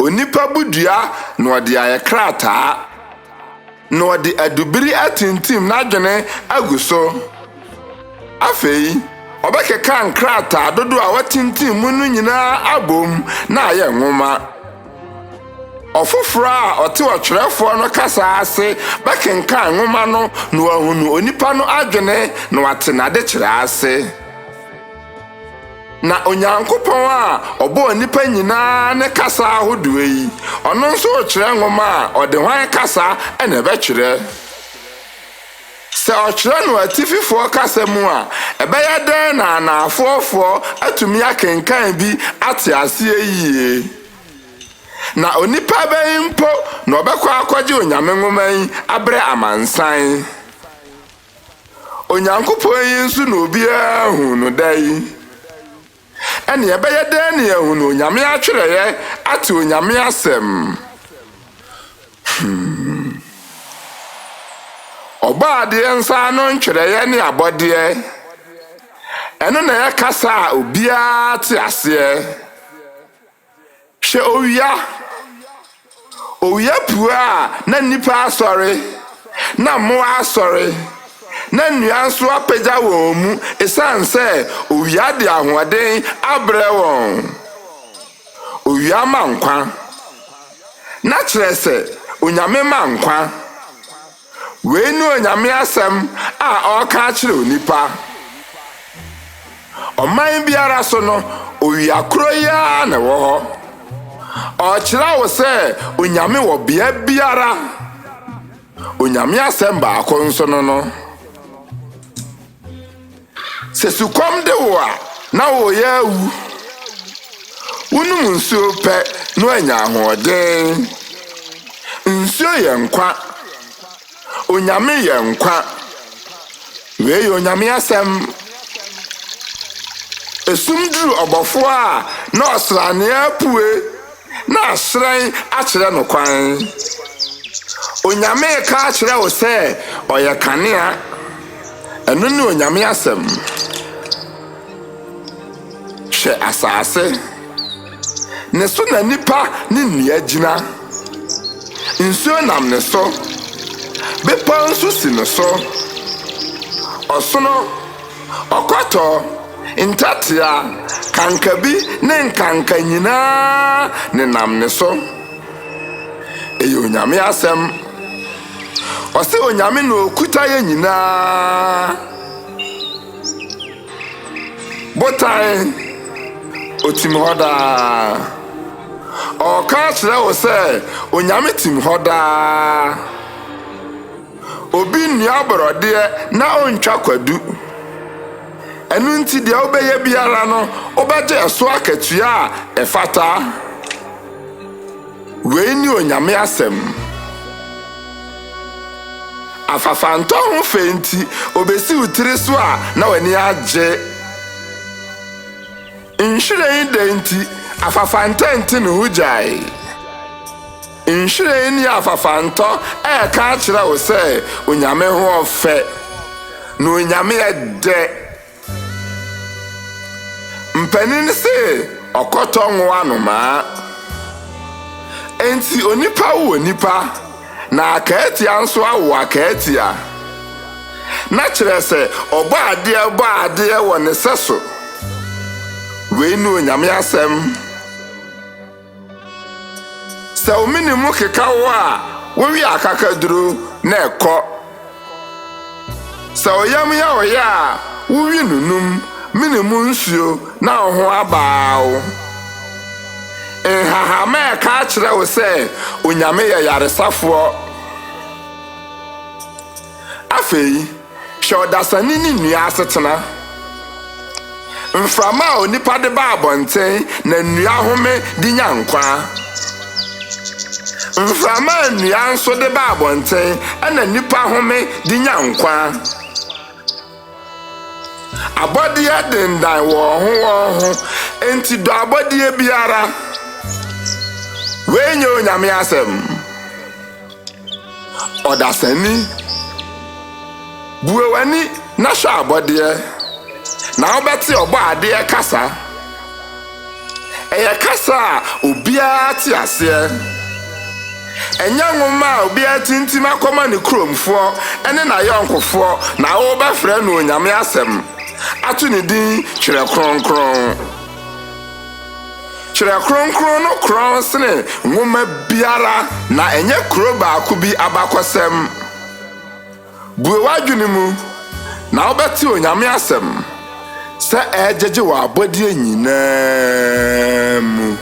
Onipa budua na ɔde ayɛ krataa na ɔde adubiri atintim n'adwene agu so. Afei, ɔbɛkeka nkrataa dodo a watintim mu no nyinaa abom na ayɛ nwoma. Ɔfoforo a ɔte ɔtwerɛfoɔ no kasa ase bɛkenka nwoma no na wahunu onipa no adwene na wate n'adekyerɛ ase. Na Onyankopɔn a ɔbɔ onipa nyinaa ne kasa ahodoɔ yi, ɔno nso ɔkyerɛ nwoma a ɔde hwan kasa ɛna ɛbɛkyerɛ. Sɛ ɔkyerɛ no atififoɔ kasa mu a, ɛbɛyɛ dɛn na anaafoɔfoɔ atumi akenkan bi ate aseɛ yie. Na onipa bɛyi mpo na ɔbɛkɔ akɔgye Onyame nwoma yi abrɛ amansan. Onyankopɔn yi nso na obiara hu no da yi. Ɛne ɛbɛyɛ dɛn ne yɛhu no Onyame atwerɛeɛ ate Onyame asɛm. Ɔbɔadeɛ nsa no ntwerɛeɛ ne abɔdeɛ. Ɛno na yɛ kasa a obiara te aseɛ. Hwɛ owia pue a na nnipa asɔre, na mmoa asɔre, na nnua nso apagya wɔn mu ɛsiane sɛ owia de ahoɔden abrɛ wɔn. Owia ma nkwa. Na kyerɛ sɛ Onyame ma nkwa. Wei ne Onyame asɛm a ɔreka akyerɛ onipa. Ɔman biara so no, owia koro yi ara na ɛwɔ hɔ. Ɔkyerɛ wo sɛ Onyame wɔ bea biara. Onyame asɛm baako nso no. Sɛ sukɔm de wo a na woyɛ awu. Wonum nsuo pɛ na anya ahoɔden. Nsuo yɛ nkwa. Onyame yɛ nkwa. Wei yɛ Onyame asɛm. Esum duru ɔbɔfo a na ɔsrane apue na ahyerɛn akyerɛ no kwan. Onyame ka akyerɛ wo sɛ ɔyɛ kanea. Ɛno ne Onyame asɛm. Hwɛ asase. Ne so na nipa ne nnua gyina. Nsuo nam ne so. Bepɔ nso si ne so. Ɔsono, ɔkɔtɔ, ntatea, kankabi ne nkanka nyinaa ne nam ne so. Ɛyɛ Onyame asɛm. Ɔsɛ Onyame na okuta yɛ nyinaa. Botan otim hɔ daa. Ɔka akyerɛ wo sɛ Onyame tim hɔ daa. Obi nnua borɔdeɛ na ɔntwa kwadu. Ɛno nti deɛ wobɛyɛ biara no, wobɛgye ɛso akatua a ɛfata. Wei ne Onyame asɛm. Afafantɔ ho fɛ nti obesi wo tiri so a na w'ani agye. Nhwiren da nti afafantɔ nti ne ho gyae. Nhwiren ne afafantɔ ɛka akyerɛ wo sɛ Onyame ho ɔfɛ na Onyame ɛdɛ. Mpanin sɛ ɔkɔtɔ nwa anomaa. Enti onipa wo nipa na akaatia nso awo akaatia. Na kyerɛ sɛ ɔbɔ adeɛ wɔ ne sɛ so. Wei ne Onyame asɛm. Sɛ omini mu keka wo a, wowi akakaduro na ɛkɔ. Sɛ oyam ya ɔyɛ a, wowi nunum, mini mu nsuo na ɔho abaaw. Nhahama ɛka akyerɛ wo sɛ Onyame yɛ yaresafoɔ. Afei, hwɛ ɔdasani ne nnua asetena. Mframa a onipa de ba abɔnten na nnua home de nya nkwa. Mframa a nnua nso de ba abɔnten ɛna nipa home de nya nkwa. Abɔdeɛ dendan wɔn ho, enti dɔ abɔdeɛ biara. Wei nye Onyame asɛm. Ɔdasani. Bue w'ani na hwɛ abɔdeɛ. Na wobɛte ɔbɔ adeɛ kasa. ɛyɛ kasa a obiara te aseɛ. Ɛnyɛ nwoma a obiara tintim akɔma ne kuromfoɔ ɛne n'ayɔnkofoɔ na wɔbɛfrɛ no onyame asɛm ato ne din Twerɛ Kronkron. Twerɛ Kronkron no korɔn sene nwoma biara na ɛnyɛ kuro baako bi abakɔsɛm. Bue w'adwene mu na wobɛte onyame asɛm sɛ ɛgyegye wɔ abɔdeɛ nyinaa mu.